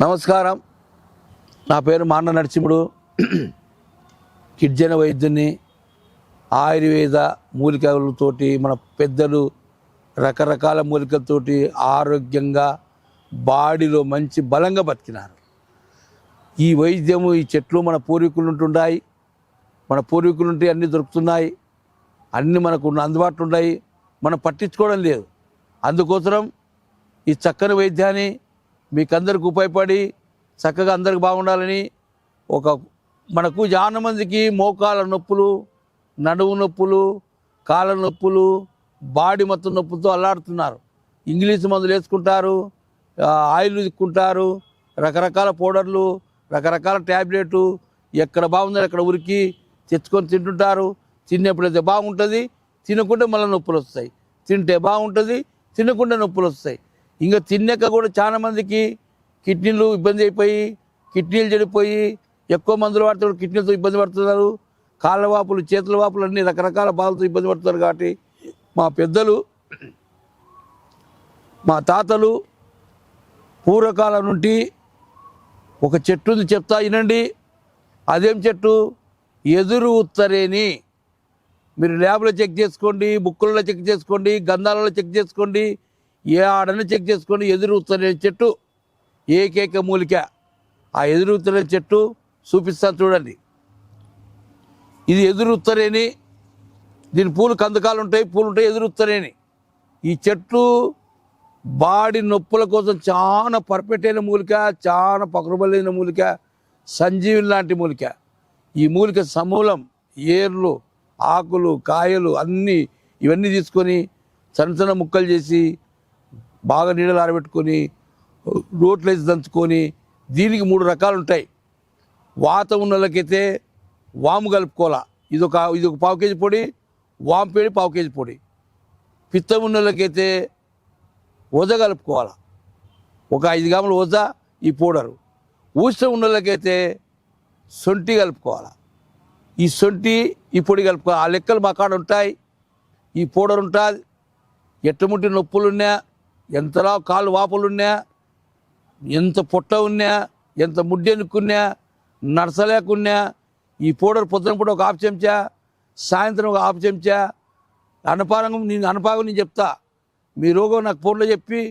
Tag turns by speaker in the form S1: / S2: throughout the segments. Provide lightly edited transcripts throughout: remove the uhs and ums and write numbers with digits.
S1: నమస్కారం. నా పేరు మాండ నరసింహుడు. కిడ్జన వైద్యుని. ఆయుర్వేద మూలికలతోటి మన పెద్దలు రకరకాల మూలికలతోటి ఆరోగ్యంగా బాడీలో మంచి బలంగా బతికినారు. ఈ వైద్యము, ఈ చెట్లు మన పూర్వీకులు ఉంటున్నాయి. మన పూర్వీకులు ఉంటే అన్నీ దొరుకుతున్నాయి, అన్నీ మనకు అందుబాటులో ఉన్నాయి. మనం పట్టించుకోవడం లేదు. అందుకోసం ఈ చక్కని వైద్యాన్ని మీకందరికి ఉపయోగపడి చక్కగా అందరికి బాగుండాలని మనకు చాలా మందికి మోకాల నొప్పులు, నడుము నొప్పులు, కాళ్ళ నొప్పులు, బాడీ మొత్తం నొప్పులతో అల్లాడుతున్నారు. ఇంగ్లీష్ మందులు వేసుకుంటారు, ఆయిల్ తీసుకుంటారు, రకరకాల పౌడర్లు, రకరకాల ట్యాబ్లెట్లు. ఎక్కడ బాగుందని అక్కడ ఉరికి తెచ్చుకొని తింటుంటారు. తిన్నప్పుడైతే బాగుంటుంది, తినకుండా మళ్ళీ నొప్పులు వస్తాయి. తింటే బాగుంటుంది, తినకుండా నొప్పులు వస్తాయి. ఇంకా తిన్నాక కూడా చాలా మందికి కిడ్నీలు ఇబ్బంది అయిపోయి, కిడ్నీలు చెడిపోయి ఎక్కువ మందులు వాడుతూ కిడ్నీలతో ఇబ్బంది పడుతున్నారు. కాళ్ళ వాపులు, చేతుల వాపులు అన్నీ రకరకాల బాధలతో ఇబ్బంది పడుతున్నారు. కాబట్టి మా పెద్దలు, మా తాతలు పూర్వకాలం నుండి ఒక చెట్టుని చెప్తా వినండి. అదేం చెట్టు? ఎదురు ఉత్తరేని. మీరు ల్యాబ్లో చెక్ చేసుకోండి, బుక్కులలో చెక్ చేసుకోండి, గంధాలలో చెక్ చేసుకోండి, ఏ ఆడని చెక్ చేసుకోండి. ఎదురు ఉత్తరేని చెట్టు ఏకైక మూలిక. ఆ ఎదురు ఉత్తరేని చెట్టు చూపిస్తాను చూడండి. ఇది ఎదురు ఉత్తరేని. దీని పూలు కందకాలు ఉంటాయి, పూలు ఉంటాయి. ఎదురు ఉత్తరేని ఈ చెట్టు బాడీ నొప్పుల కోసం చాలా పర్ఫెక్ట్ అయిన మూలిక, చాలా పకరుబలైన మూలిక, సంజీవిని లాంటి మూలిక. ఈ మూలిక సమూలం, ఏర్లు, ఆకులు, కాయలు అన్నీ ఇవన్నీ తీసుకొని సన్న సన్న ముక్కలు చేసి బాగా నీడలు ఆరబెట్టుకొని రోట్లు వేసి దంచుకొని, దీనికి 3 రకాలు ఉంటాయి. వాత ఉన్నోళ్ళకైతే వాము కలుపుకోవాలా. ఇదొక పావు కేజీ పొడి, వాము పేడి పావు కేజీ పొడి. పిత్తం ఉన్నోళ్ళకైతే వజ కలుపుకోవాలా, ఒక 5 గ్రాముల వజ ఈ పౌడరు. ఊష్ణం ఉన్నోళ్ళకైతే సొంటి కలుపుకోవాలా. ఈ సొంటి ఈ పొడి కలుపుకోవాలి. ఆ లెక్కలు మా కాడ ఉంటాయి. ఈ పౌడర్ ఉంటుంది. ఎట్టముట్టి నొప్పులున్నా, ఎంతలా కాళ్ళు వాపులున్నా, ఎంత పొట్ట ఉన్నా, ఎంత ముడ్డెనుక్కున్నా, నడసలేకున్నా, ఈ పౌడర్ పొద్దున పూట ఒక 1/2 చెంచా, సాయంత్రం ఒక 1/2 చెంచా. అనపాగం నేను చెప్తా. మీ రోగం నాకు ఫోన్లో చెప్పి,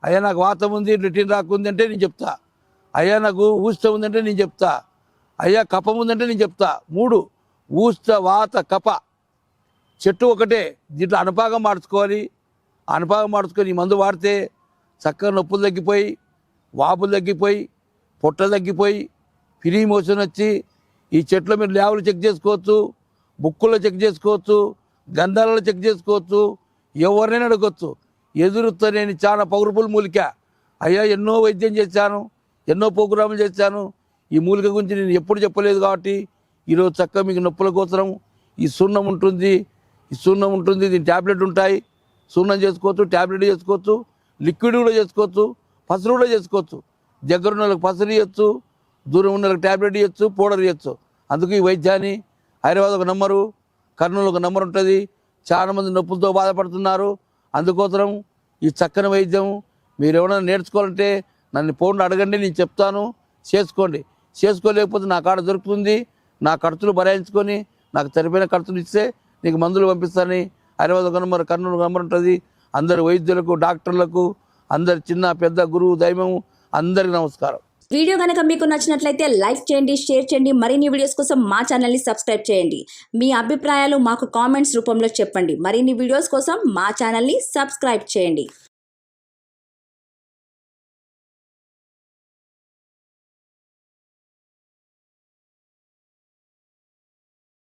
S1: అయ్యా నాకు వాతం ఉంది, లెటిన్ రాకుంది అంటే నేను చెప్తా. అయ్యా నాకు ఊష్ట ఉందంటే నేను చెప్తా. అయ్యా కఫం ఉందంటే నేను చెప్తా. 3 ఊష్ట, వాత, కఫ. చెట్టు ఒకటే. దీంట్లో అనపాగం మార్చుకోవాలి. అనపాగం మార్చుకొని ఈ మందు వాడితే చక్కగా నొప్పులు తగ్గిపోయి, వాపులు తగ్గిపోయి, పొట్ట తగ్గిపోయి, ఫ్రీ మోషన్ వచ్చి, ఈ చెట్లో మీరు ల్యాబ్లు చెక్ చేసుకోవచ్చు, బుక్కుల్లో చెక్ చేసుకోవచ్చు, గంధాలలో చెక్ చేసుకోవచ్చు, ఎవరినైనా అడగచ్చు. ఎదురుతనేని చాలా పవర్ఫుల్ మూలిక. అయ్యా ఎన్నో వైద్యం చేశాను, ఎన్నో ప్రోగ్రాములు చేశాను. ఈ మూలిక గురించి నేను ఎప్పుడు చెప్పలేదు. కాబట్టి ఈరోజు చక్కగా మీకు నొప్పుల కోసం ఈ సున్నం ఉంటుంది. దీని ట్యాబ్లెట్ ఉంటాయి. సున్నం చేసుకోవచ్చు, ట్యాబ్లెట్ చేసుకోవచ్చు, లిక్విడ్ కూడా చేసుకోవచ్చు, పసరు కూడా చేసుకోవచ్చు. దగ్గర ఉన్న వాళ్ళకి పసరు ఇవ్వచ్చు, దూరం ఉన్న వాళ్ళకి ట్యాబ్లెట్ ఇవ్వచ్చు, పౌడర్ ఇవ్వచ్చు. అందుకు ఈ వైద్యాన్ని హైదరాబాద్ ఒక నంబరు, కర్నూలు ఒక నంబర్ ఉంటుంది. చాలామంది నొప్పులతో బాధపడుతున్నారు. అందుకోసం ఈ చక్కని వైద్యం మీరు ఎవరైనా నేర్చుకోవాలంటే నన్ను ఫోన్లో అడగండి, నేను చెప్తాను. చేసుకోలేకపోతే నా కాడ దొరుకుతుంది. నా ఖర్చులు భరాయించుకొని నాకు సరిపోయిన ఖర్చులు ఇస్తే నీకు మందులు పంపిస్తానని హైదరాబాద్ ఒక నంబర్, కర్నూలు ఒక నంబర్ ఉంటుంది. అందరు వైద్యులకు, డాక్టర్లకు, అందరు చిన్న పెద్ద గురువు దైవం అందరికి నమస్కారం.
S2: వీడియో కనుక మీకు నచ్చినట్లయితే లైక్ చేయండి, షేర్ చేయండి. మరిన్ని వీడియోస్ కోసం మా ఛానల్ని సబ్స్క్రైబ్ చేయండి. మీ అభిప్రాయాలు మాకు కామెంట్స్ రూపంలో చెప్పండి. మరిన్ని వీడియోస్ కోసం మా ఛానల్ని సబ్స్క్రైబ్ చేయండి.